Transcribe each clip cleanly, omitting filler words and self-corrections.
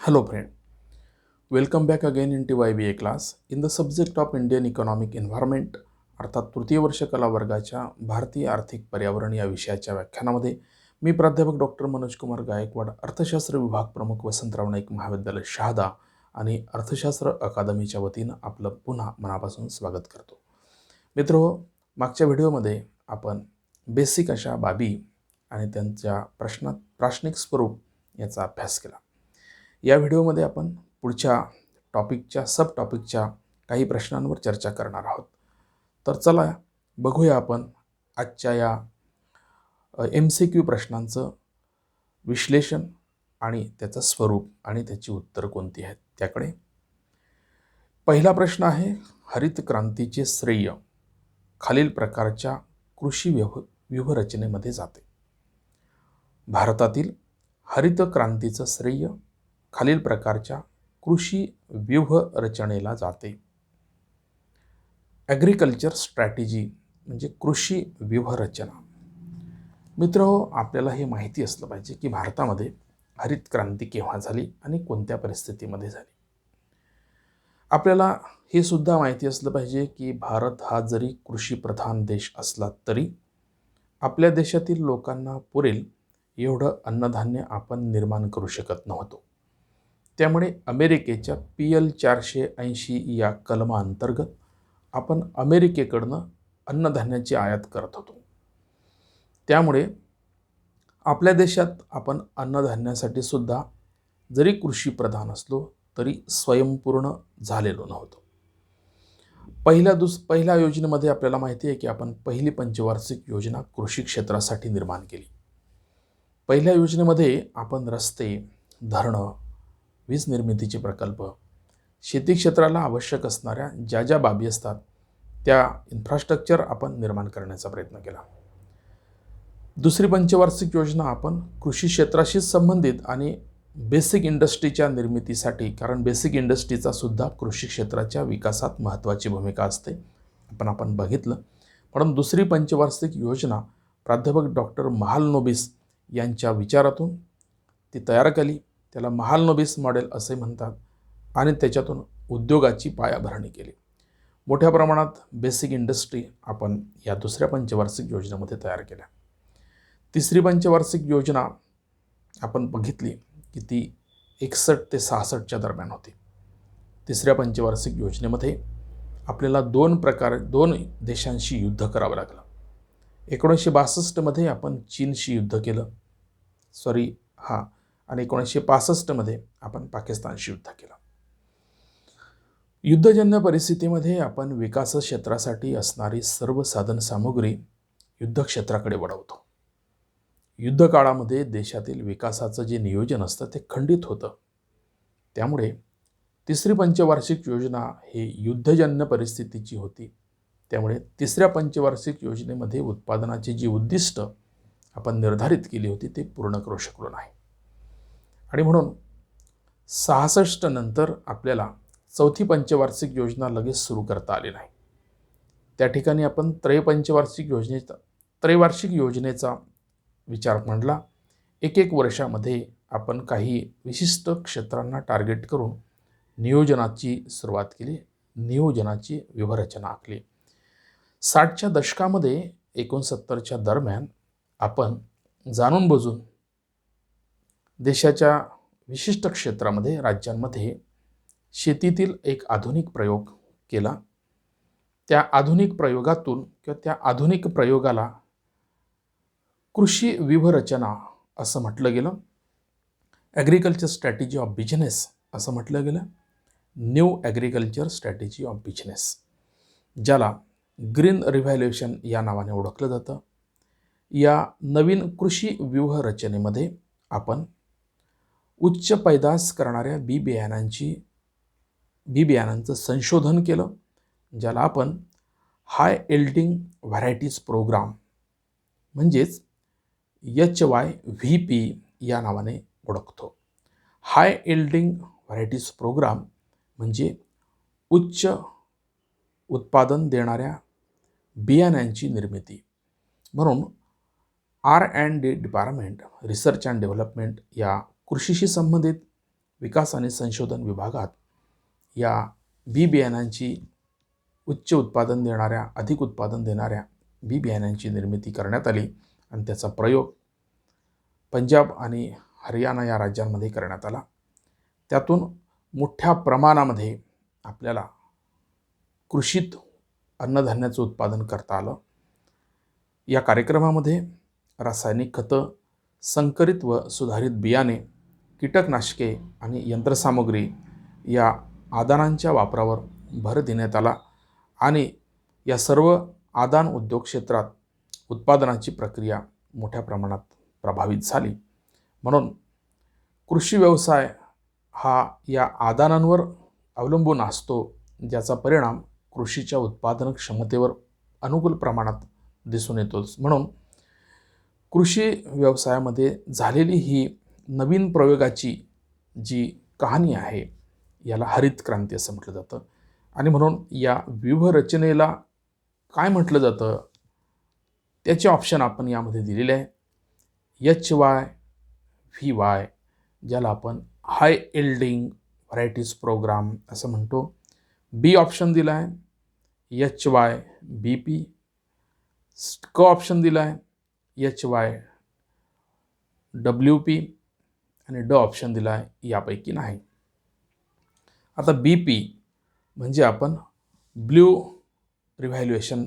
Hello friend, welcome back again in YBA class in the subject of Indian Economic Environment अर्थात तृतीय वर्ष कला वर्गाच्या भारतीय आर्थिक पर्यावरण या विषयाच्या व्याख्यानामध्ये मी प्राध्यापक डॉक्टर मनोज कुमार गायकवाड अर्थशास्त्र विभाग प्रमुख वसंतराव नाईक महाविद्यालय शहादा आणि अर्थशास्त्र अकादमीच्या वतीनं आपलं पुन्हा मनापासून स्वागत करतो. मित्रहो, मागच्या व्हिडिओमध्ये आपण बेसिक अशा बाबी आणि त्यांच्या प्राश्निक स्वरूप याचा अभ्यास केला. या व्हिडिओमध्ये आपण पुढच्या टॉपिकच्या सब टॉपिकच्या काही प्रश्नांवर चर्चा करणार आहोत. तर चला बघूया आपण आजच्या या MCQ प्रश्नांचं विश्लेषण आणि त्याचं स्वरूप आणि त्याची उत्तर कोणती आहेत त्याकडे. पहिला प्रश्न आहे, हरित क्रांतीचे श्रेय खालील प्रकारच्या कृषी व्यूहरचनेमध्ये जाते. भारतातील हरित क्रांतीचं श्रेय खालील प्रकारच्या कृषी व्यूहरचनेला जाते. ॲग्रिकल्चर स्ट्रॅटेजी म्हणजे कृषी व्यूहरचना. मित्रहो, आपल्याला हे माहिती असलं पाहिजे की भारतामध्ये हरित क्रांती केव्हा झाली आणि कोणत्या परिस्थितीमध्ये झाली. आपल्याला हे सुद्धा माहिती असलं पाहिजे की भारत हा जरी कृषीप्रधान देश असला तरी आपल्या देशातील लोकांना पुरेल एवढं अन्नधान्य आपण निर्माण करू शकत नव्हतो. त्यामुळे अमेरिकेच्या PL 480 या कलमाअंतर्गत आपण अमेरिकेकडनं अन्नधान्याची आयात करत होतो. त्यामुळे आपल्या देशात आपण अन्नधान्यासाठी सुद्धा जरी कृषीप्रधान असलो तरी स्वयंपूर्ण झालेलो नव्हतो. पहिल्या योजनेमध्ये आपल्याला माहिती आहे की आपण पहिली पंचवार्षिक योजना कृषी क्षेत्रासाठी निर्माण केली. पहिल्या योजनेमध्ये आपण रस्ते, धरणं, वीज निर्मितीचे प्रकल्प, शेती क्षेत्राला आवश्यक असणाऱ्या ज्या बाबी असतात त्या इन्फ्रास्ट्रक्चर आपण निर्माण करण्याचा प्रयत्न केला. दुसरी पंचवार्षिक योजना आपण कृषी क्षेत्राशी संबंधित आणि बेसिक इंडस्ट्रीच्या निर्मितीसाठी, कारण बेसिक इंडस्ट्रीचा सुद्धा कृषी क्षेत्राच्या विकासात महत्त्वाची भूमिका असते, आपण बघितलं. म्हणून दुसरी पंचवार्षिक योजना प्राध्यापक डॉक्टर महालनोबिस यांच्या विचारातून ती तयार केली. त्याला महालनोबिस मॉडेल असे म्हणतात आणि त्याच्यातून उद्योगाची पायाभरणी केली. मोठ्या प्रमाणात बेसिक इंडस्ट्री आपण या दुसऱ्या पंचवार्षिक योजनेमध्ये तयार केल्या. तिसरी पंचवार्षिक योजना आपण बघितली की ती 61 ते 66च्या दरम्यान होती. तिसऱ्या पंचवार्षिक योजनेमध्ये आपल्याला दोन देशांशी युद्ध करावं लागलं. 1962 मध्ये आपण चीनशी युद्ध केलं, आणि 1965 मध्ये आपण पाकिस्तानशी युद्ध केलं. युद्धजन्य परिस्थितीमध्ये आपण विकास क्षेत्रासाठी असणारी सर्व साधन सामुग्री युद्धक्षेत्राकडे वळवतो. युद्ध काळामध्ये देशातील विकासाचं जे नियोजन असतं ते खंडित होतं. त्यामुळे तिसरी पंचवार्षिक योजना ही युद्धजन्य परिस्थितीची होती. त्यामुळे तिसऱ्या पंचवार्षिक योजनेमध्ये उत्पादनाची जी उद्दिष्ट आपण निर्धारित केली होती ते पूर्ण करू शकलो नाही. आणि म्हणून 66 नंतर आपल्याला चौथी पंचवार्षिक योजना लगेच सुरू करता आली नाही. त्या ठिकाणी आपण त्रैवार्षिक योजनेचा विचार मांडला. एक वर्षामध्ये आपण काही विशिष्ट क्षेत्रांना टार्गेट करून नियोजनाची सुरुवात केली, नियोजनाची व्यूहरचना आखली. 60च्या दशकामध्ये 69च्या दरम्यान आपण जाणून बुजून देशाच्या विशिष्ट क्षेत्रामध्ये, राज्यांमध्ये शेतीतील एक आधुनिक प्रयोग केला. त्या आधुनिक प्रयोगातून किंवा त्या आधुनिक प्रयोगाला कृषी व्यूहरचना असं म्हटलं गेलं. ॲग्रिकल्चर स्ट्रॅटेजी ऑफ बिझनेस असं म्हटलं गेलं. New agriculture strategy of business, ज्याला ग्रीन रिव्हॉल्युशन या नावाने ओळखलं जातं. या नवीन कृषी व्यूहरचनेमध्ये आपण उच्च पैदास करणाऱ्या बियाणांचं संशोधन केलं, ज्याला आपण हाय एल्डिंग व्हरायटीज प्रोग्राम म्हणजेच HYVP या नावाने ओळखतो. हाय एल्डिंग व्हरायटीज प्रोग्राम म्हणजे उच्च उत्पादन देणाऱ्या बियाण्यांची निर्मिती. म्हणून R&D department, research and development या कृषीशी संबंधित विकास आणि संशोधन विभागात या बी बियाणांची उच्च उत्पादन देणाऱ्या, अधिक उत्पादन देणाऱ्या बी बियाण्यांची निर्मिती करण्यात आली आणि त्याचा प्रयोग पंजाब आणि हरियाणा या राज्यांमध्ये करण्यात आला. त्यातून मोठ्या प्रमाणामध्ये आपल्याला कृषीत अन्नधान्याचं उत्पादन करता आलं. या कार्यक्रमामध्ये रासायनिक खतं, संकरित व सुधारित बियाणे, कीटकनाशके आणि यंत्रसामुग्री या आदानांच्या वापरावर भर देण्यात आला आणि या सर्व आदान उद्योग क्षेत्रात उत्पादनाची प्रक्रिया मोठ्या प्रमाणात प्रभावित झाली. म्हणून कृषी व्यवसाय हा या आदानांवर अवलंबून असतो, ज्याचा परिणाम कृषीच्या उत्पादन क्षमतेवर अनुकूल प्रमाणात दिसून येतोच. म्हणून कृषी व्यवसायामध्ये झालेली ही नवीन प्रयोगाची जी कहाणी आहे याला हरित क्रांती असं म्हटलं जातं. आणि म्हणून या व्यूहरचनेला काय म्हटलं जातं त्याचे ऑप्शन आपण यामध्ये दिलेले आहे. HYVY ज्याला आपण हाय यील्डिंग व्हरायटीज प्रोग्राम असं म्हणतो. बी ऑप्शन दिला आहे HYBP. क ऑप्शन दिला आहे HYWP आणि ड ऑप्शन दिला आहे यापैकी नाही. आता BP म्हणजे आपण ब्ल्यू रिव्हॅल्युएशन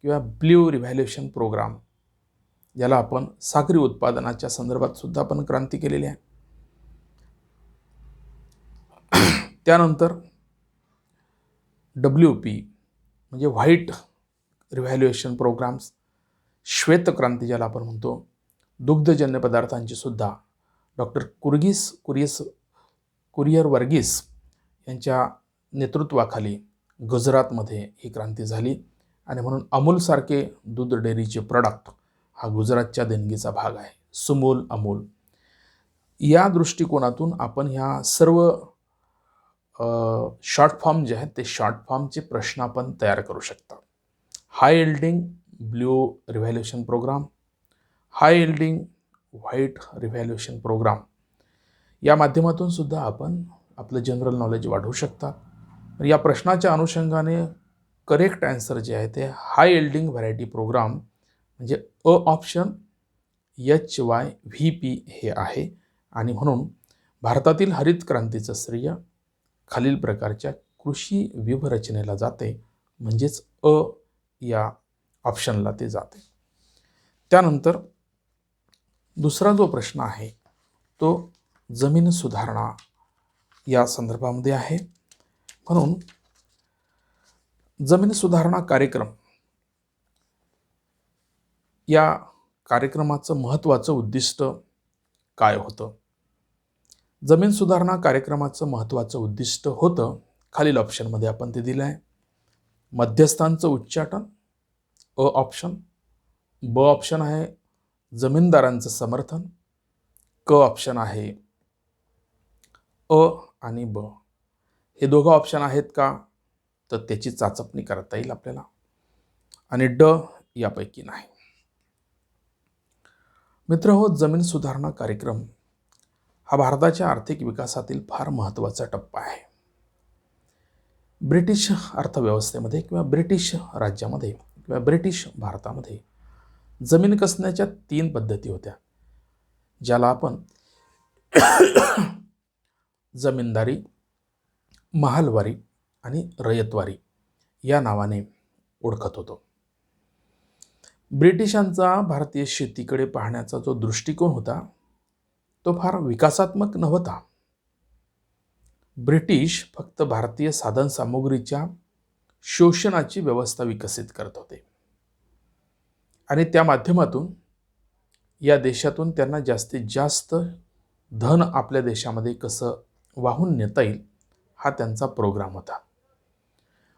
किंवा ब्ल्यू रिव्हॅल्युएशन प्रोग्राम, ज्याला आपण सागरी उत्पादनाच्या संदर्भात सुद्धा आपण क्रांती केलेली आहे. त्यानंतर WP म्हणजे व्हाईट रिव्हॅल्युएशन प्रोग्राम्स, श्वेत क्रांती ज्याला आपण म्हणतो. दुग्धजन्य पदार्थांची सुद्धा डॉक्टर कुरियर वर्गीस यांच्या नेतृत्वाखाली गुजरातमध्ये ही क्रांती झाली आणि म्हणून अमूलसारखे दूध डेअरीचे प्रोडक्ट हा गुजरातच्या देणगीचा भाग आहे. सुमूल, अमूल या दृष्टिकोनातून आपण ह्या सर्व शॉर्ट फॉर्म जे आहेत ते शॉर्ट फॉर्मचे प्रश्न आपण तयार करू शकता. हाय यील्डिंग ब्ल्यू रिव्हॅल्युएशन प्रोग्राम, हाय यील्डिंग व्हाईट रिव्हॅल्युएशन प्रोग्राम या माध्यमातून सुद्धा आपण आपलं जनरल नॉलेज वाढवू शकता. या प्रश्नाच्या अनुषंगाने करेक्ट आन्सर जे आहे ते हाय यील्डिंग व्हरायटी प्रोग्राम म्हणजे अ ऑप्शन HYVP हे आहे. आणि म्हणून भारतातील हरित क्रांतीचं श्रेय खालील प्रकारच्या कृषी व्यूहरचनेला जाते, म्हणजेच अ या ऑप्शनला ते जाते. त्यानंतर दुसरा जो प्रश्न आहे तो जमीन सुधारणा या संदर्भामध्ये आहे. म्हणून जमीन सुधारणा कार्यक्रम या कार्यक्रमाचं महत्त्वाचं उद्दिष्ट काय होतं? जमीन सुधारणा कार्यक्रमाचं महत्त्वाचं उद्दिष्ट होतं खालील ऑप्शनमध्ये आपण ते दिलं आहे. मध्यस्थांचं उच्चाटन अ ऑप्शन. ब ऑप्शन आहे जमीनदारांचं समर्थन. क ऑप्शन आहे अ आणि ब. हे दोघं ऑप्शन आहेत का, तर त्याची चाचपणी करता येईल आपल्याला. आणि ड यापैकी नाही. मित्रहो, जमीन सुधारणा कार्यक्रम हा भारताच्या आर्थिक विकासातील फार महत्त्वाचा टप्पा आहे. ब्रिटिश अर्थव्यवस्थेमध्ये किंवा ब्रिटिश राज्यामध्ये किंवा ब्रिटिश भारतामध्ये जमीन कसण्याच्या 3 पद्धती होत्या, ज्याला आपण जमीनदारी, महालवारी आणि रयतवारी या नावाने ओळखत होतो. ब्रिटिशांचा भारतीय शेतीकडे पाहण्याचा जो दृष्टिकोन होता तो फार विकासात्मक नव्हता. ब्रिटिश फक्त भारतीय साधनसामुग्रीच्या शोषणाची व्यवस्था विकसित करत होते आणि त्या माध्यमातून या देशातून त्यांना जास्तीत जास्त धन आपल्या देशामध्ये कसं वाहून नेता येईल हा त्यांचा प्रोग्राम होता.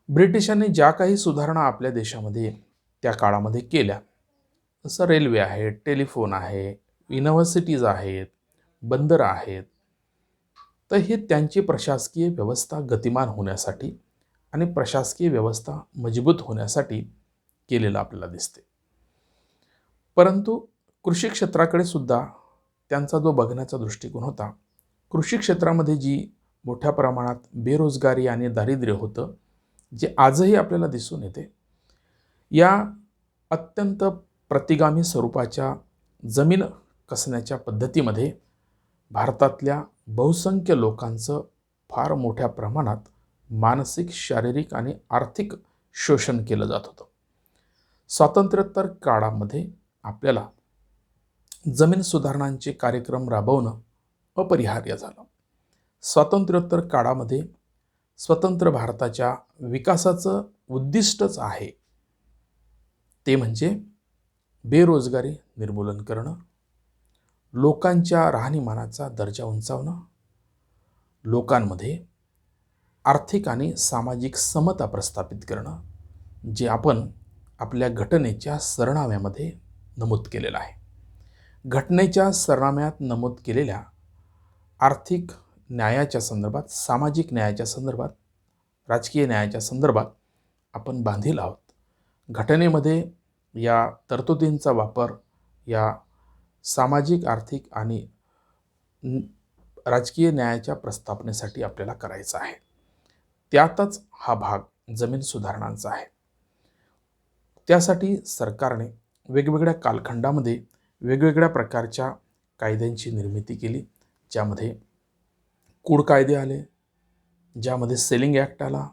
ब्रिटिशांनी ज्या काही सुधारणा आपल्या देशामध्ये त्या काळामध्ये केल्या, जसं रेल्वे आहे, टेलिफोन आहे, युनिव्हर्सिटीज आहेत, बंदरं आहेत, तर हे त्यांची प्रशासकीय व्यवस्था गतिमान होण्यासाठी आणि प्रशासकीय व्यवस्था मजबूत होण्यासाठी केलेलं आपल्याला दिसते. परंतु कृषी क्षेत्राकडे सुद्धा त्यांचा जो बघण्याचा दृष्टिकोन होता कृषी क्षेत्रामध्ये जी मोठ्या प्रमाणात बेरोजगारी आणि दारिद्र्य होतं, जे आजही आपल्याला दिसून येते, या अत्यंत प्रतिगामी स्वरूपाच्या जमीन कसण्याच्या पद्धतीमध्ये भारतातल्या बहुसंख्य लोकांचं फार मोठ्या प्रमाणात मानसिक, शारीरिक आणि आर्थिक शोषण केलं जात होतं. स्वातंत्र्योत्तर काळामध्ये आपल्याला जमीन सुधारणांचे कार्यक्रम राबवणं अपरिहार्य झालं. स्वातंत्र्योत्तर काळामध्ये स्वतंत्र भारताच्या विकासाचं उद्दिष्टच आहे ते म्हणजे बेरोजगारी निर्मूलन करणं, लोकांच्या राहणीमानाचा दर्जा उंचावणं, लोकांमध्ये आर्थिक आणि सामाजिक समता प्रस्थापित करणं, जे आपण आपल्या घटनेच्या सरनाम्यामध्ये नमूद केलेलं आहे. घटनेच्या सरनाम्यात नमूद केलेल्या आर्थिक न्यायाच्या संदर्भात, सामाजिक न्यायाच्या संदर्भात, राजकीय न्यायाच्या संदर्भात आपण बांधील आहोत. घटनेमध्ये या तरतुदींचा वापर या सामाजिक, आर्थिक आणि राजकीय न्यायाच्या प्रस्थापनेसाठी आपल्याला करायचा आहे. त्यातच हा भाग जमीन सुधारणांचा आहे. त्यासाठी सरकारने वेगवेगळ्या कालखंडामध्ये वेगवेगळ्या प्रकारच्या कायद्यांची निर्मिती केली, ज्यामध्ये कूड कायदे आले, ज्यामध्ये सेलिंग ॲक्ट आला,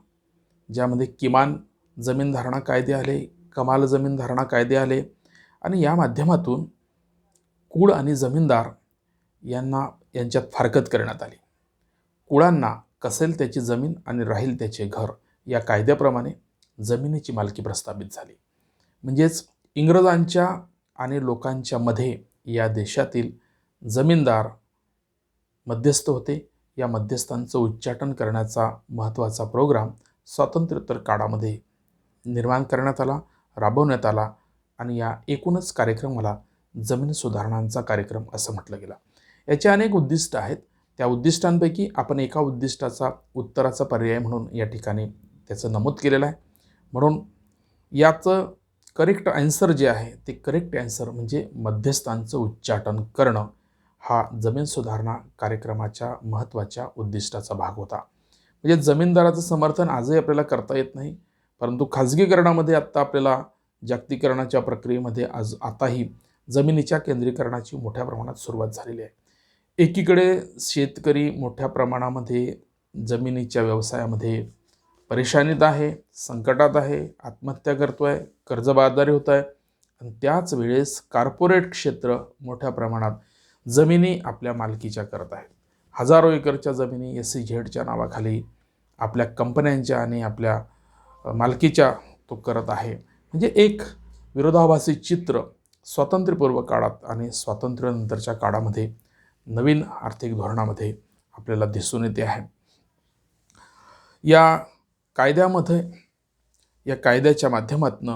ज्यामध्ये किमान जमीन धारणा कायदे आले, कमाल जमीन धारणा कायदे आले आणि या माध्यमातून कूड आणि जमीनदार यांच्यात फारकत करण्यात आली. कुळांना कसेल त्याची जमीन आणि राहील त्याचे घर या कायद्याप्रमाणे जमिनीची मालकी प्रस्थापित झाली. म्हणजेच इंग्रजांच्या आणि लोकांच्या मध्ये या देशातील जमीनदार मध्यस्थ होते. या मध्यस्थांचं उच्चाटन करण्याचा महत्त्वाचा प्रोग्राम स्वातंत्र्योत्तर काळामध्ये निर्माण करण्यात आला, राबवण्यात आला आणि या एकूणच कार्यक्रमाला जमीन सुधारणांचा कार्यक्रम असं म्हटलं गेलं. याचे अनेक उद्दिष्ट आहेत. त्या उद्दिष्टांपैकी आपण एका उद्दिष्टाचा उत्तराचा पर्याय म्हणून या ठिकाणी त्याचं नमूद केलेलं आहे. म्हणून याचं करेक्ट आन्सर जे आहे ते करेक्ट आन्सर म्हणजे मध्यस्थांचं उच्चाटन करणं हा जमीन सुधारणा कार्यक्रमाच्या महत्त्वाच्या उद्दिष्टाचा भाग होता. म्हणजे जमीनदाराचं समर्थन आजही आपल्याला करता येत नाही, परंतु खाजगीकरणामध्ये आत्ता आपल्याला जागतिकीकरणाच्या प्रक्रियेमध्ये आताही जमिनीच्या केंद्रीकरणाची मोठ्या प्रमाणात सुरुवात झालेली आहे. एकीकडे शेतकरी मोठ्या प्रमाणामध्ये जमिनीच्या व्यवसायामध्ये परेशानीत आहे, संकटात आहे, आत्महत्या करतोय, कर्जबाजारी होत आहे आणि त्याच वेळेस कॉर्पोरेट क्षेत्र मोठ्या प्रमाणात जमिनी आपल्या मालकीच्या करत आहेत. हजारो एकरच्या जमिनी SEZच्या नावाखाली आपल्या कंपन्यांच्या आणि आपल्या मालकीच्या तो करत आहे. म्हणजे एक विरोधाभासी चित्र स्वातंत्र्यपूर्व काळात आणि स्वातंत्र्यानंतरच्या काळामध्ये नवीन आर्थिक धोरणामध्ये आपल्याला दिसून येते आहे. या कायद्याच्या माध्यमातून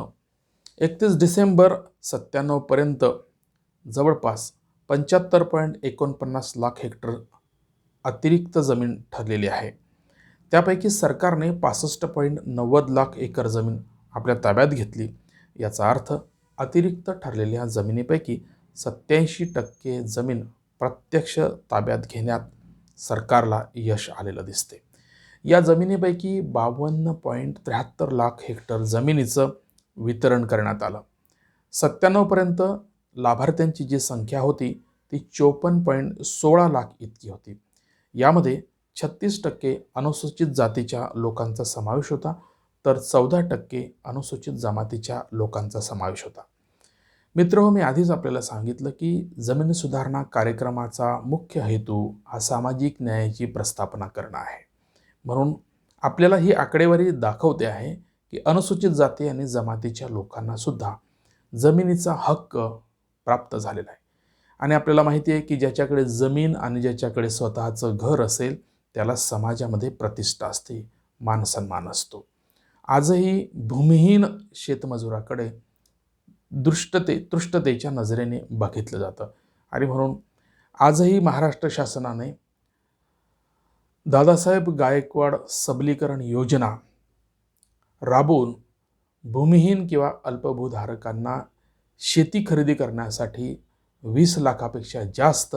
31 डिसेंबर 97 पर्यंत जवळपास 75.49 लाख हेक्टर अतिरिक्त जमीन ठरलेली आहे. त्यापैकी सरकारने 65.90 लाख एकर जमीन आपल्या ताब्यात घेतली. याचा अर्थ अतिरिक्त ठरलेल्या जमिनीपैकी 87% जमीन प्रत्यक्ष ताब्यात घेण्यात सरकारला यश आलेलं दिसते. या जमिनीपैकी 52.73 लाख हेक्टर जमिनीचं वितरण करण्यात आलं. 97 पर्यंत लाभार्थ्यांची जी संख्या होती ती 54.16 लाख इतकी होती. यामध्ये 36% अनुसूचित जातीच्या लोकांचा समावेश होता, तर 14% अनुसूचित जमातीच्या लोकांचा समावेश होता. मित्रहो, मी आधीच आपल्याला सांगितलं की जमीन सुधारणा कार्यक्रमाचा मुख्य हेतू हा सामाजिक न्यायाची प्रस्थापना करणं आहे. म्हणून आपल्याला ही आकडेवारी दाखवते आहे की अनुसूचित जाती आणि जमातीच्या लोकांना सुद्धा जमिनीचा हक्क प्राप्त झालेला आहे. आणि आपल्याला माहिती आहे की ज्याच्याकडे जमीन आणि ज्याच्याकडे स्वतःचं घर असेल त्याला समाजामध्ये प्रतिष्ठा असते, मानसन्मान असतो. आजही भूमिहीन शेतमजुराकडे तृष्टतेच्या नजरेने बघितलं जातं. आणि म्हणून आजही महाराष्ट्र शासनाने दादासाहेब गायकवाड सबलीकरण योजना राबवून भूमिहीन किंवा अल्पभूधारकांना शेती खरेदी करण्यासाठी 20 लाखापेक्षा जास्त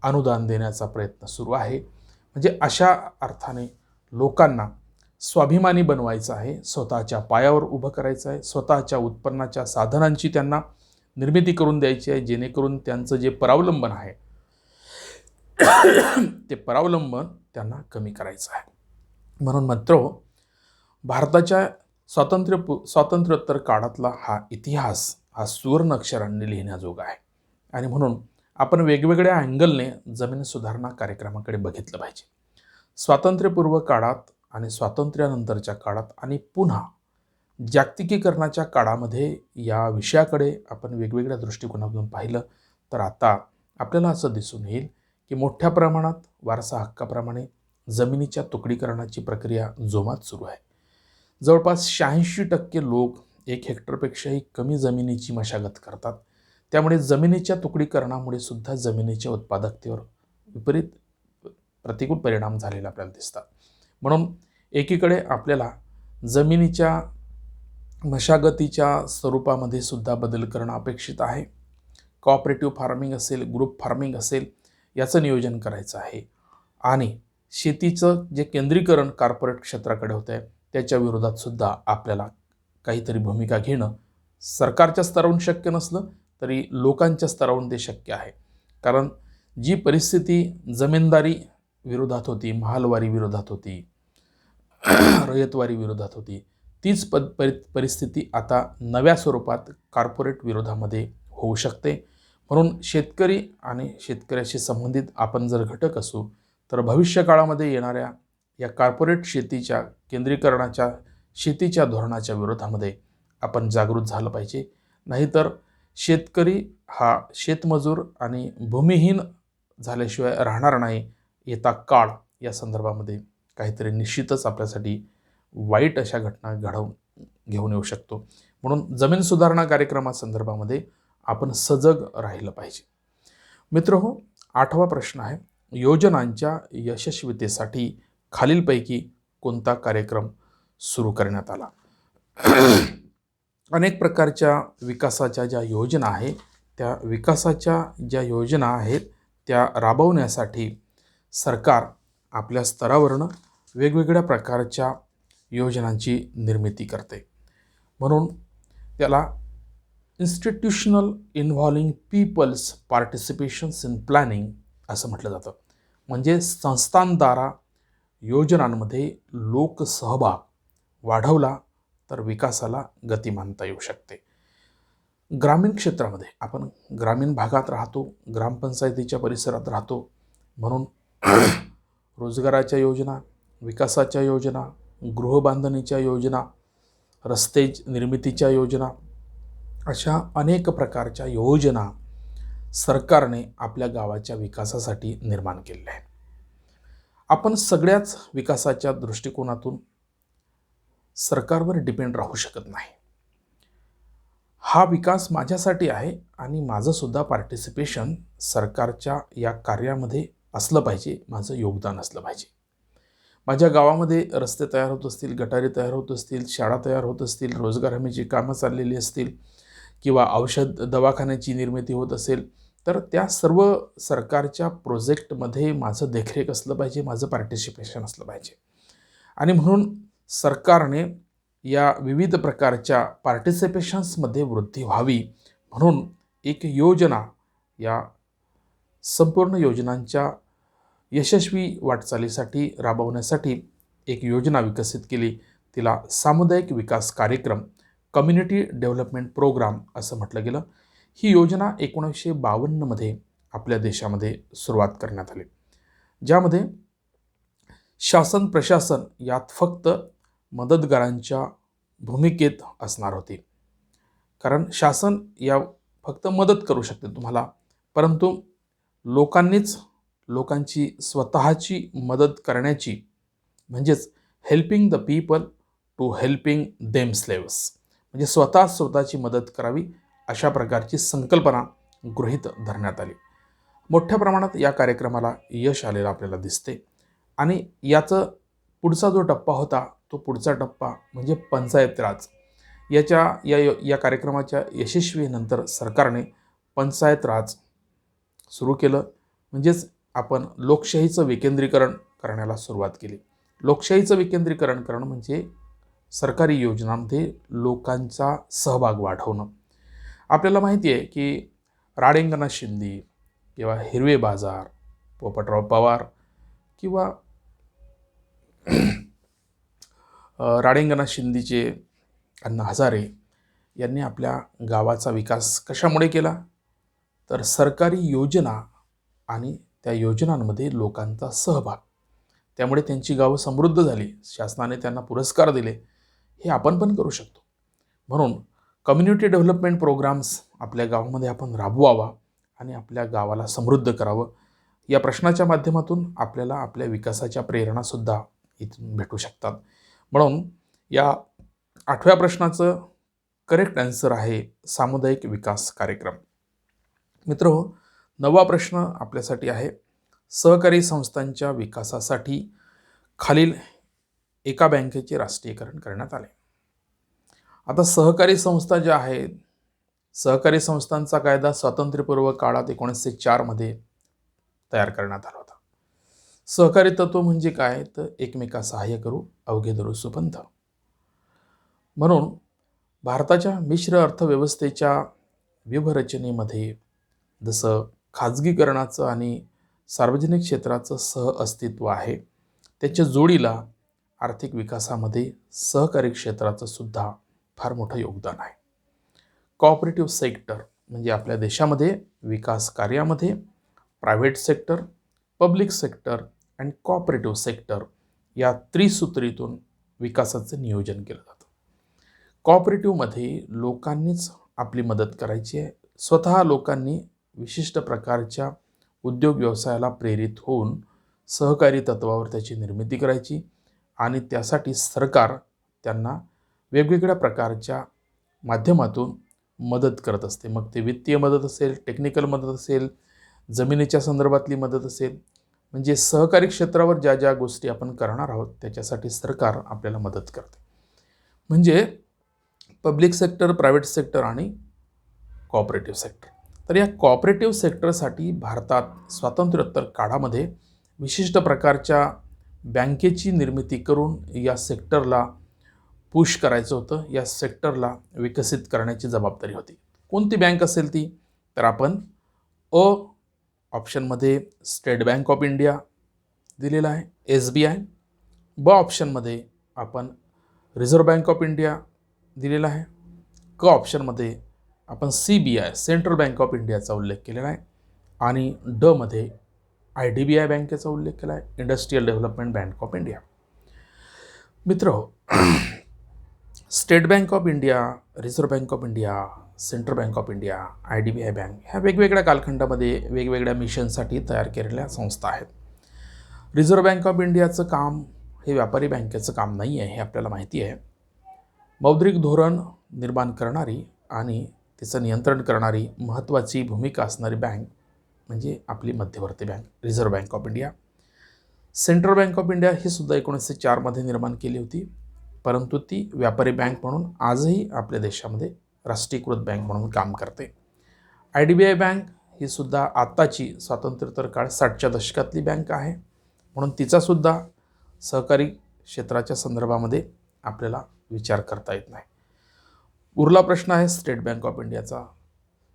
अनुदान देण्याचा प्रयत्न सुरू आहे. म्हणजे अशा अर्थाने लोकांना स्वाभिमानी बनवायचं आहे, स्वतःच्या पायावर उभं करायचं आहे, स्वतःच्या उत्पन्नाच्या साधनांची त्यांना निर्मिती करून द्यायची आहे, जेणेकरून त्यांचं जे परावलंबन आहे ते परावलंबन त्यांना कमी करायचं आहे. म्हणून मित्रहो, भारताच्या स्वातंत्र्योत्तर काळातला हा इतिहास हा सुवर्ण अक्षरांनी लिहिण्याजोगा आहे. आणि म्हणून आपण वेगवेगळ्या अँगलने जमीन सुधारणा कार्यक्रमाकडे बघितलं पाहिजे. स्वातंत्र्यपूर्व काळात आणि स्वातंत्र्यानंतरच्या काळात आणि पुन्हा जागतिकीकरणाच्या काळामध्ये या विषयाकडे आपण वेगवेगळ्या दृष्टिकोनातून पाहिलं तर आता आपल्याला असं दिसून येईल की मोठ्या प्रमाणात वारसा हक्काप्रमाणे जमिनीच्या तुकडीकरणाची प्रक्रिया जोमात सुरू आहे. जवळपास 86% लोक 1 हेक्टरपेक्षाही कमी जमिनीची मशागत करतात. त्यामुळे जमिनीच्या तुकडीकरणामुळे सुद्धा जमिनीच्या उत्पादकतेवर विपरीत प्रतिकूल परिणाम झालेले आपल्याला दिसतात. म्हणून एकीकडे आपल्याला जमिनीच्या मशागतीच्या स्वरूपामध्ये सुद्धा बदल करणं अपेक्षित आहे. कोऑपरेटिव्ह फार्मिंग असेल, ग्रुप फार्मिंग असेल, याचं नियोजन करायचं आहे. आणि शेतीचं जे केंद्रीकरण कॉर्पोरेट क्षेत्राकडे होतं आहे त्याच्या विरोधात सुद्धा आपल्याला काहीतरी भूमिका घेणं सरकारच्या स्तरावरून शक्य नसलं तरी लोकांच्या स्तरावरून ते शक्य आहे. कारण जी परिस्थिती जमीनदारी विरोधात होती, महालवारी विरोधात होती, रयतवारी विरोधात होती, तीच परिस्थिती आता नव्या स्वरूपात कॉर्पोरेट विरोधामध्ये होऊ शकते. म्हणून शेतकरी आणि शेतकऱ्याशी संबंधित आपण जर घटक असू तर भविष्यकाळामध्ये येणाऱ्या या कॉर्पोरेट शेतीच्या केंद्रीकरणाच्या शेतीच्या धोरणाच्या विरोधामध्ये आपण जागृत झालं पाहिजे. नाहीतर शेतकरी हा शेतमजूर आणि भूमिहीन झाल्याशिवाय राहणार नाही. येता काळ या संदर्भामध्ये काहीतरी निश्चितच आपल्यासाठी वाईट अशा घटना घेऊन येऊ शकतो. म्हणून जमीन सुधारणा कार्यक्रमासंदर्भामध्ये आपण सजग राहिलं पाहिजे. मित्रहो, 8वा प्रश्न आहे, योजनांच्या यशस्वीतेसाठी खालीलपैकी कोणता कार्यक्रम सुरू करण्यात आला? अनेक प्रकारच्या विकासाच्या ज्या योजना आहेत त्या विकासाच्या ज्या योजना आहेत त्या राबवण्यासाठी सरकार आपल्या स्तरावरनं वेगवेगळ्या प्रकारच्या योजनांची निर्मिती करते. म्हणून त्याला institutional involving peoples participations in planning असं म्हटलं जातं. म्हणजे संस्थानद्वारा योजनांमध्ये लोकसहभाग वाढवला तर विकासाला गती मानता येऊ शकते. ग्रामीण क्षेत्रामध्ये आपण ग्रामीण भागात राहतो, ग्रामपंचायतीच्या परिसरात राहतो. म्हणून रोजगाराच्या योजना, विकासाच्या योजना, गृहबांधणीच्या योजना, रस्ते निर्मितीच्या योजना, अशा अनेक प्रकारच्या योजना सरकारने आपल्या गावाच्या विकासासाठी निर्माण केलेल्या आहेत. आपण सगळ्याच विकासाच्या दृष्टिकोनातून सरकारवर डिपेंड राहू शकत नाही. हा विकास माझ्यासाठी आहे आणि माझंसुद्धा पार्टिसिपेशन सरकारच्या या कार्यामध्ये असलं पाहिजे, माझं योगदान असलं पाहिजे. माझ्या गावामध्ये रस्ते तयार होत असतील, गटारी तयार होत असतील, शाळा तयार होत असतील, रोजगार हमीची कामं चाललेली असतील किंवा औषध दवाखान्याची निर्मिती होत असेल तर त्या सर्व सरकारच्या प्रोजेक्टमध्ये माझं देखरेख असलं पाहिजे, माझं पार्टिसिपेशन असलं पाहिजे. आणि म्हणून सरकारने या विविध प्रकारच्या पार्टिसिपेशन्समध्ये वृद्धी व्हावी म्हणून एक योजना, या संपूर्ण योजनांच्या यशस्वी वाटचालीसाठी राबवण्यासाठी एक योजना विकसित केली. तिला सामुदायिक विकास कार्यक्रम, कम्युनिटी डेव्हलपमेंट प्रोग्राम असं म्हटलं गेलं. ही योजना 1952मध्ये आपल्या देशामध्ये सुरुवात करण्यात आली, ज्यामध्ये शासन प्रशासन यात फक्त मदतगारांच्या भूमिकेत असणार होती. कारण शासन या फक्त मदत करू शकते तुम्हाला, परंतु लोकांची स्वतःची मदत करण्याची, म्हणजेच helping the people to helping them slaves, म्हणजे स्वतःची मदत करावी अशा प्रकारची संकल्पना गृहीत धरण्यात आली. मोठ्या प्रमाणात या कार्यक्रमाला यश आलेलं आपल्याला दिसते. आणि याचं पुढचा जो टप्पा होता तो पुढचा टप्पा म्हणजे पंचायत राज. या कार्यक्रमाच्या यशस्वीनंतर सरकारने पंचायत राज सुरू केलं. म्हणजेच आपण लोकशाहीचं विकेंद्रीकरण करण्याला सुरुवात केली. लोकशाहीचं विकेंद्रीकरण करणं म्हणजे सरकारी योजनांमध्ये लोकांचा सहभाग वाढवणं. आपल्याला माहिती आहे की राडेंगणा शिंदे किंवा हिरवे बाजार, पोपटराव पवार किंवा राडेंगणा शिंदेचे अण्णा हजारे यांनी आपल्या गावाचा विकास कशामुळे केला? तर सरकारी योजना आणि त्या योजनांमध्ये लोकांचा सहभाग, त्यामुळे त्यांची गावं समृद्ध झाली. शासनाने त्यांना पुरस्कार दिले. हे आपण पण करू शकतो. म्हणून कम्युनिटी डेव्हलपमेंट प्रोग्राम्स आपल्या गावामध्ये आपण राबवावा आणि आपल्या गावाला समृद्ध करावं. या प्रश्नाच्या माध्यमातून आपल्याला आपल्या विकासाच्या प्रेरणासुद्धा इथून भेटू शकतात. म्हणून या 8व्या प्रश्नाचं करेक्ट आन्सर आहे सामुदायिक विकास कार्यक्रम. मित्रहो, 9वा प्रश्न आपल्यासाठी आहे, सहकारी संस्थांच्या विकासासाठी खालील एका बँकेचे राष्ट्रीयकरण करण्यात आले. आता सहकारी संस्था ज्या आहेत, सहकारी संस्थांचा कायदा स्वातंत्र्यपूर्व काळात 1904 मध्ये तयार करण्यात आला होता. सहकारी तत्व म्हणजे काय? तर एकमेका सहाय्य करू अवघे धरू सुपंथ. म्हणून भारताच्या मिश्र अर्थव्यवस्थेच्या व्यूहरचनेमध्ये जसं खाजगीकरणाचं आणि सार्वजनिक क्षेत्राचं सहअस्तित्व आहे, त्याच्या जोडीला आर्थिक विकासामध्ये सहकारी क्षेत्राचं सुद्धा फार मोठं योगदान आहे. कॉपरेटिव्ह सेक्टर म्हणजे आपल्या देशामध्ये विकास कार्यामध्ये प्रायव्हेट सेक्टर, पब्लिक सेक्टर आणि कॉपरेटिव्ह सेक्टर या त्रिसूत्रीतून विकासाचं नियोजन केलं जातं. कॉपरेटिव्हमध्ये लोकांनीच आपली मदत करायची आहे. स्वतः लोकांनी विशिष्ट प्रकारच्या उद्योग व्यवसायाला प्रेरित होऊन सहकारी तत्वावर त्याची निर्मिती करायची आणि त्यासाठी सरकार त्यांना वेगवेगळ्या प्रकारच्या माध्यमातून मदत करत असते. मग ते वित्तीय मदत असेल, टेक्निकल मदत असेल, जमिनीच्या संदर्भातली मदत असेल, म्हणजे सहकारी क्षेत्रावर ज्या ज्या गोष्टी आपण करणार आहोत त्याच्यासाठी सरकार आपल्याला मदत करते. म्हणजे पब्लिक सेक्टर, प्रायव्हेट सेक्टर आणि कॉपरेटिव्ह सेक्टर. तर या कॉपरेटिव्ह सेक्टरसाठी भारतात स्वातंत्र्योत्तर काळामध्ये विशिष्ट प्रकारच्या बँकेची निर्मिती करून या सेक्टरला पुश करायचं होतं. या सेक्टरला विकसित करण्याची जबाबदारी होती. कोणती बँक असेल ती? तर आपण अ ऑप्शनमध्ये स्टेट बँक ऑफ इंडिया दिलेला आहे, SBI. ब ऑप्शनमध्ये आपण रिझर्व्ह बँक ऑफ इंडिया दिलेला आहे. क ऑप्शनमध्ये आपण CBI सेंट्रल बँक ऑफ इंडियाचा उल्लेख केलेला आहे आणि ड मध्ये IDBI बँकेचा उल्लेख केला आहे, industrial development bank of India. मित्रहो, state bank of India, reserve bank of India, central bank of India, IDBI bank ह्या वेगवेगळ्या कालखंडामध्ये वेगवेगळ्या मिशनसाठी तयार केलेल्या संस्था आहेत. रिझर्व्ह बँक ऑफ इंडियाचं काम हे व्यापारी बँकेचं काम नाही आहे, हे आपल्याला माहिती आहे. मौद्रिक धोरण निर्माण करणारी आणि तिचं नियंत्रण करणारी महत्त्वाची भूमिका असणारी बँक म्हणजे आपली मध्यवर्ती bank reserve bank of India. Central bank of India ही सुद्धा 1904 मध्ये निर्माण केली होती, परंतु ती व्यापारी बँक म्हणून आजही आपल्या देशामध्ये राष्ट्रीयकृत बँक म्हणून काम करते. IDBI बँक ही सुद्धा आत्ताची स्वातंत्र्योत्तर काळ 60च्या दशकातली बँक आहे, म्हणून तिचासुद्धा सहकारी क्षेत्राच्या संदर्भामध्ये आपल्याला विचार करता येत नाही. उरला प्रश्न आहे स्टेट बँक ऑफ इंडियाचा.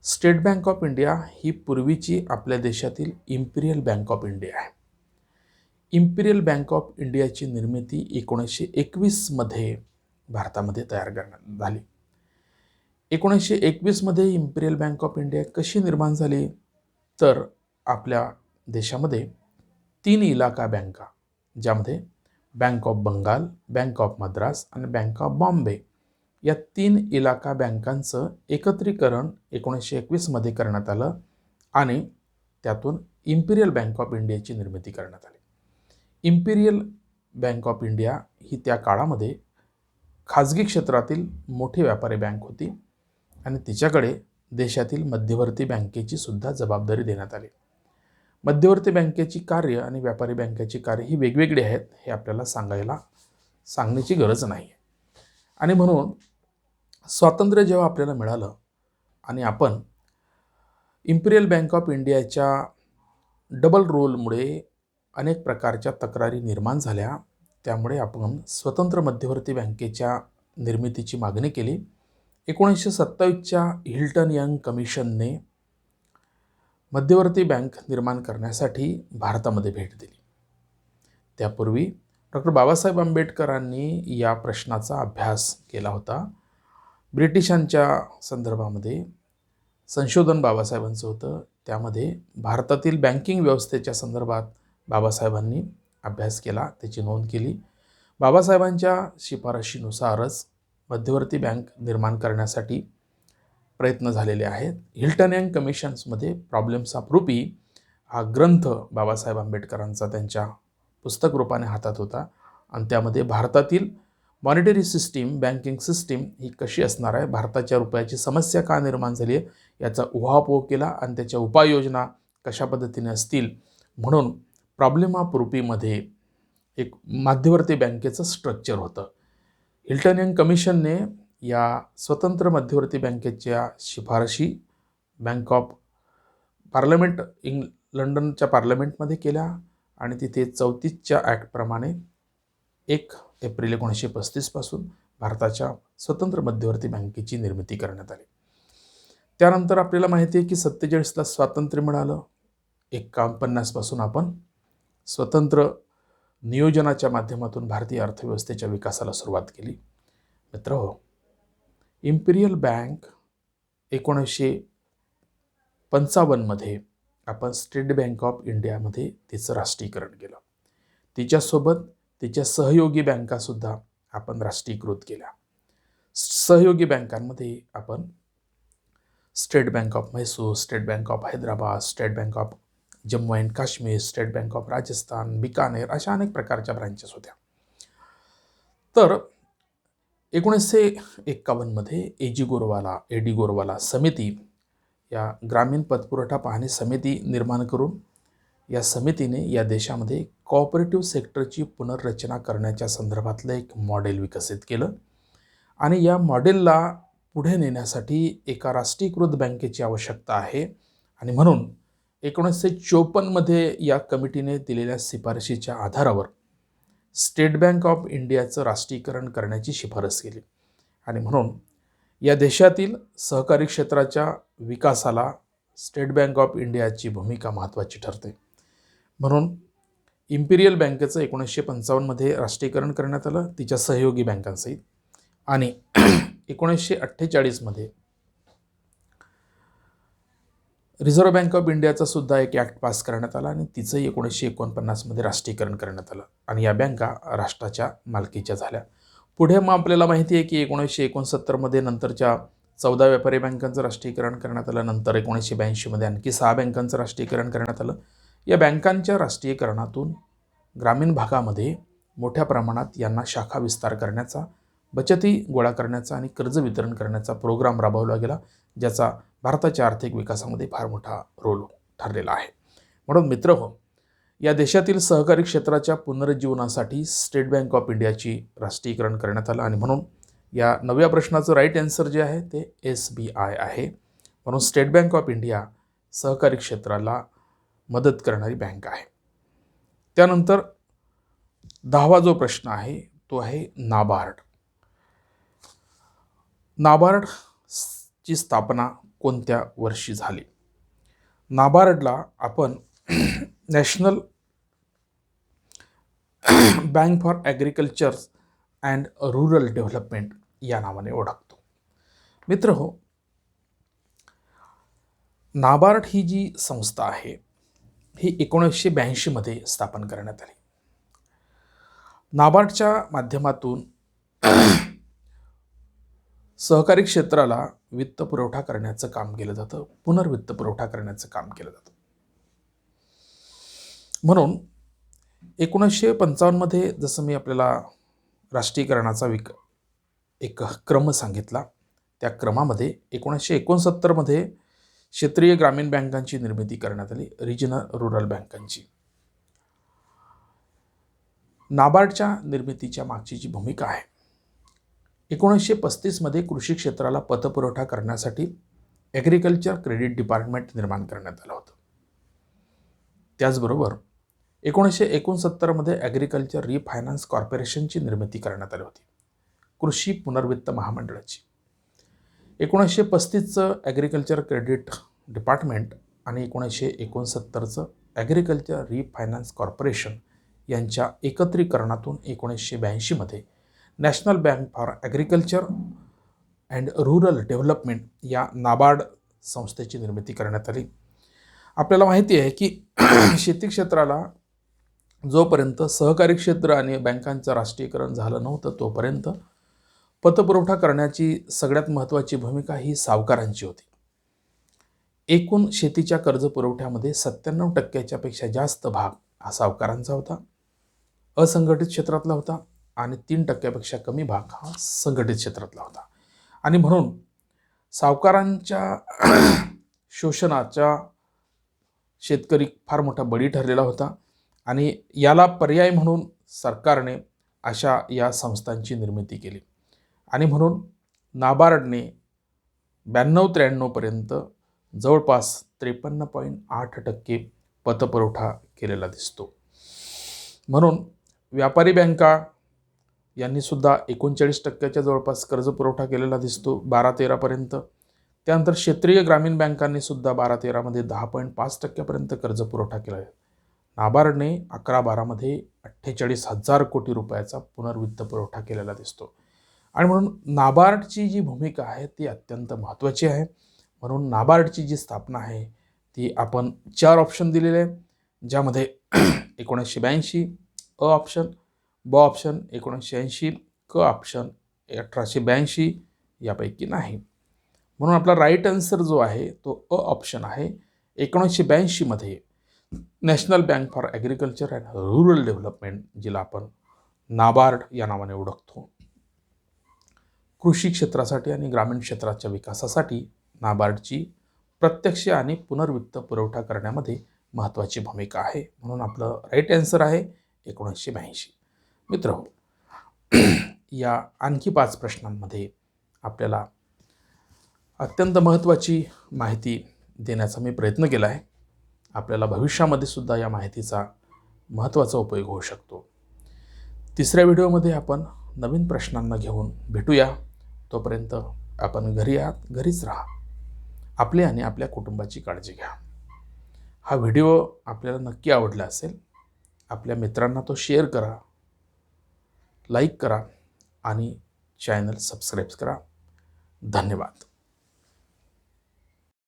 स्टेट बँक ऑफ इंडिया ही पूर्वीची आपल्या देशातील इम्पिरियल बँक ऑफ इंडिया आहे. इम्पिरियल बँक ऑफ इंडियाची निर्मिती 1921 मध्ये भारतामध्ये तयार करण्यात झाली. 1921 मध्ये इम्पिरियल बँक ऑफ इंडिया कशी निर्माण झाली? तर आपल्या देशामध्ये 3 इलाका बँका, ज्यामध्ये bank of Bengal, bank of Madras आणि बँक ऑफ बॉम्बे या 3 इलाका बँकांचं एकत्रीकरण 1921 मध्ये करण्यात आलं आणि त्यातून इम्पिरियल बँक ऑफ इंडियाची निर्मिती करण्यात आली. इम्पिरियल बँक ऑफ इंडिया ही त्या काळामध्ये खाजगी क्षेत्रातील मोठी व्यापारी बँक होती आणि तिच्याकडे देशातील मध्यवर्ती बँकेची सुद्धा जबाबदारी देण्यात आली. मध्यवर्ती बँकेची कार्य आणि व्यापारी बँकेची कार्य ही वेगवेगळी आहेत, हे आपल्याला सांगण्याची गरज नाही आहे. आणि म्हणून स्वातंत्र्य जेव्हा आपल्याला मिळालं आणि आपण इम्पिरियल बँक ऑफ इंडियाच्या डबल रोलमुळे अनेक प्रकारच्या तक्रारी निर्माण झाल्या. त्यामुळे आपण स्वतंत्र मध्यवर्ती बँकेच्या निर्मितीची मागणी केली. 1927च्या हिल्टन यंग कमिशनने मध्यवर्ती बँक निर्माण करण्यासाठी भारतामध्ये भेट दिली. त्यापूर्वी डॉक्टर बाबासाहेब आंबेडकरांनी या प्रश्नाचा अभ्यास केला होता. ब्रिटिशांच्या संदर्भामध्ये संशोधन बाबासाहेबांचं होतं. त्यामध्ये भारतातील बँकिंग व्यवस्थेच्या संदर्भात बाबासाहेबांनी अभ्यास केला, त्याची नोंद केली. बाबासाहेबांच्या शिफारशीनुसारच मध्यवर्ती बँक निर्माण करण्यासाठी प्रयत्न झालेले आहेत. हिल्टन यंग कमिशन्समध्ये प्रॉब्लेम्स ऑफ रुपी हा ग्रंथ बाबासाहेब आंबेडकरांचा त्यांच्या पुस्तक रूपाने हातात होता आणि त्यामध्ये भारतातील मॉनिटरी सिस्टीम, बँकिंग सिस्टीम ही कशी असणार आहे, भारताच्या रुपयाची समस्या का निर्माण झाली आहे याचा उहापोह केला आणि त्याच्या उपाययोजना कशा पद्धतीने असतील म्हणून प्रॉब्लेम ऑफ रुपीमध्ये एक मध्यवर्ती बँकेचं स्ट्रक्चर होतं. हिल्टन यंग कमिशनने या स्वतंत्र मध्यवर्ती बँकेच्या शिफारशी बँक ऑफ पार्लमेंट लंडनच्या पार्लमेंटमध्ये केल्या आणि तिथे 34च्या ॲक्टप्रमाणे 1 एप्रिल 1935 पासून भारताच्या स्वतंत्र मध्यवर्ती बँकेची निर्मिती करण्यात आली. त्यानंतर आपल्याला माहिती आहे की 47ला स्वातंत्र्य मिळालं. 51 पासून आपण स्वतंत्र नियोजनाच्या माध्यमातून भारतीय अर्थव्यवस्थेच्या विकासाला सुरुवात केली. मित्रहो, इम्पिरियल बँक 1955मध्ये आपण स्टेट बँक ऑफ इंडियामध्ये तिचं राष्ट्रीयकरण केलं. तिच्यासोबत तिच्या सहयोगी बँकासुद्धा आपण राष्ट्रीयकृत केल्या. सहयोगी बँकांमध्ये आपण state bank of Mysore, state bank of Hyderabad, state bank of Jammu and Kashmir, state bank of Rajasthan, Bikaner अशा अनेक प्रकारच्या ब्रांचेस होत्या. तर 1951मध्ये एडी गोरवाला समिती या ग्रामीण पतपुरवठा पाहणी समिती निर्माण करून या समितीने या देशामध्ये कोऑपरेटिव्ह सेक्टरची पुनर्रचना करण्याच्या संदर्भातलं एक मॉडेल विकसित केलं आणि या मॉडेलला पुढे नेण्यासाठी एका राष्ट्रीयकृत बँकेची आवश्यकता आहे आणि म्हणून 1954मध्ये या कमिटीने दिलेल्या शिफारशीच्या आधारावर स्टेट बँक ऑफ इंडियाचं राष्ट्रीयकरण करण्याची शिफारस केली आणि म्हणून या देशातील सहकारी क्षेत्राच्या विकासाला स्टेट बँक ऑफ इंडियाची भूमिका महत्त्वाची ठरते. म्हणून इम्पिरियल बँकेचं 1955मध्ये राष्ट्रीयकरण करण्यात आलं तिच्या सहयोगी बँकांसहित आणि 1948मध्ये रिझर्व्ह बँक ऑफ इंडियाचा सुद्धा एक ॲक्ट पास करण्यात आला आणि तिचंही 1949मध्ये राष्ट्रीयकरण करण्यात आलं आणि या बँका राष्ट्राच्या मालकीच्या झाल्या. पुढे मग आपल्याला माहिती आहे की 1969मध्ये नंतरच्या 14 व्यापारी बँकांचं राष्ट्रीयकरण करण्यात आलं. नंतर 1982मध्ये आणखी 6 बँकांचं राष्ट्रीयकरण करण्यात आलं. या बँकांच्या राष्ट्रीयकरणातून ग्रामीण भागामध्ये मोठ्या प्रमाणात यांना शाखा विस्तार करण्याचा, बचती गोळा करण्याचा आणि कर्ज वितरण करण्याचा प्रोग्राम राबवला गेला, ज्याचा भारताच्या आर्थिक विकासामध्ये फार मोठा रोल ठरलेला आहे. म्हणून मित्रहो, या देशातील सहकारी क्षेत्राच्या पुनरुज्जीवनासाठी स्टेट बँक ऑफ इंडियाची राष्ट्रीयकरण करण्यात आलं आणि म्हणून या 9व्या प्रश्नाचं राईट आन्सर जे आहे ते SBI आहे. म्हणून स्टेट बँक ऑफ इंडिया सहकारी क्षेत्राला मदत करणारी बँक आहे. त्यानंतर 10वा जो प्रश्न आहे तो आहे नाबार्ड. नाबार्डची स्थापना कोणत्या वर्षी झाली? नाबार्डला आपण national bank for agriculture and rural development या नावाने ओळखतो. मित्रहो, नाबार्ड ही जी संस्था आहे ही 1982मध्ये स्थापन करण्यात आली. नाबार्डच्या माध्यमातून सहकारी क्षेत्राला वित्त पुरवठा करण्याचं काम केलं जातं, पुनर्वित्त पुरवठा करण्याचं काम केलं जातं. म्हणून 1955मध्ये जसं मी आपल्याला राष्ट्रीयकरणाचा एक क्रम सांगितला, त्या क्रमामध्ये 1969मध्ये क्षेत्रीय ग्रामीण बँकांची निर्मिती करण्यात आली, रिजनल रूरल बँकांची. नाबार्डच्या निर्मितीच्या मागची जी भूमिका आहे, 1935मध्ये कृषी क्षेत्राला पतपुरवठा करण्यासाठी ॲग्रिकल्चर क्रेडिट डिपार्टमेंट निर्माण करण्यात आलं होतं. त्याचबरोबर 1969मध्ये ॲग्रिकल्चर रिफायनान्स कॉर्पोरेशनची निर्मिती करण्यात आली होती, कृषी पुनर्वित्त महामंडळाची. 1935चं ॲग्रिकल्चर क्रेडिट डिपार्टमेंट आणि 1969चं ॲग्रिकल्चर रिफायनान्स कॉर्पोरेशन यांच्या एकत्रीकरणातून 1982मध्ये national bank for agriculture and rural development या नाबार्ड संस्थेची निर्मिती करण्यात आली. आपल्याला माहिती आहे की शेती क्षेत्राला जोपर्यंत सहकारी क्षेत्र आणि बँकांचं राष्ट्रीयकरण झालं नव्हतं तोपर्यंत पतपुरवठा करण्याची सगळ्यात महत्त्वाची भूमिका ही सावकारांची होती. एकूण शेतीच्या कर्ज पुरवठ्यामध्ये 97% पेक्षा जास्त भाग हा सावकारांचा होता, असंघटित क्षेत्रातला होता, आणि 3% कमी भाग हा संघटित क्षेत्रातला होता. आणि म्हणून सावकारांच्या शोषणाच्या शेतकरी फार मोठा बळी ठरलेला होता आणि याला पर्याय म्हणून सरकारने अशा या संस्थांची निर्मिती केली. आणि म्हणून नाबार्डने 92-93पर्यंत जवळपास 53.8% पतपुरवठा केलेला दिसतो. म्हणून व्यापारी बँका यांनी सुद्धा 39% जवळपास कर्ज पुरवठा केलेला दिसतो 12-13पर्यंत. त्यानंतर क्षेत्रीय ग्रामीण बँकांनी सुद्धा 12-13मध्ये 10.5% कर्ज पुरवठा केला आहे. नाबार्डने 11-12मध्ये 48,000 कोटी रुपयाचा पुनर्वित्त पुरवठा केलेला दिसतो. आणि म्हणून नाबार्डची जी भूमिका आहे ती अत्यंत महत्त्वाची आहे. म्हणून नाबार्डची जी स्थापना आहे ती आपण 4 ऑप्शन दिलेले आहे, ज्यामध्ये 1982 अ ऑप्शन, ब ऑप्शन 1980, क ऑप्शन 1882 यापैकी नाही. म्हणून आपला राईट आन्सर जो आहे तो अ ऑप्शन आहे. 1982मध्ये national bank for agriculture and rural development, जिला आपण नाबार्ड या नावाने ओळखतो, कृषी क्षेत्रासाठी आणि ग्रामीण क्षेत्राच्या विकासासाठी नाबार्डची प्रत्यक्ष आणि पुनर्वित्त पुरवठा करण्यामध्ये महत्त्वाची भूमिका आहे. म्हणून आपलं राईट आन्सर आहे 1982. मित्रहो, या आणखी 5 प्रश्नांमध्ये आपल्याला अत्यंत महत्त्वाची माहिती देण्याचा मी प्रयत्न केला आहे. आपल्याला भविष्यामध्ये सुद्धा या माहितीचा महत्त्वाचा उपयोग होऊ शकतो. तिसऱ्या व्हिडिओमध्ये आपण नवीन प्रश्नांना घेऊन भेटूया. तोपर्यंत आपण घरी आहात, घरीच राहा. आपले आणि आपल्या कुटुंबाची काळजी घ्या. हा व्हिडिओ आपल्याला नक्की आवडला असेल. आपल्या मित्रांना तो शेअर करा, लाईक करा आणि चॅनल सबस्क्राईब करा. धन्यवाद.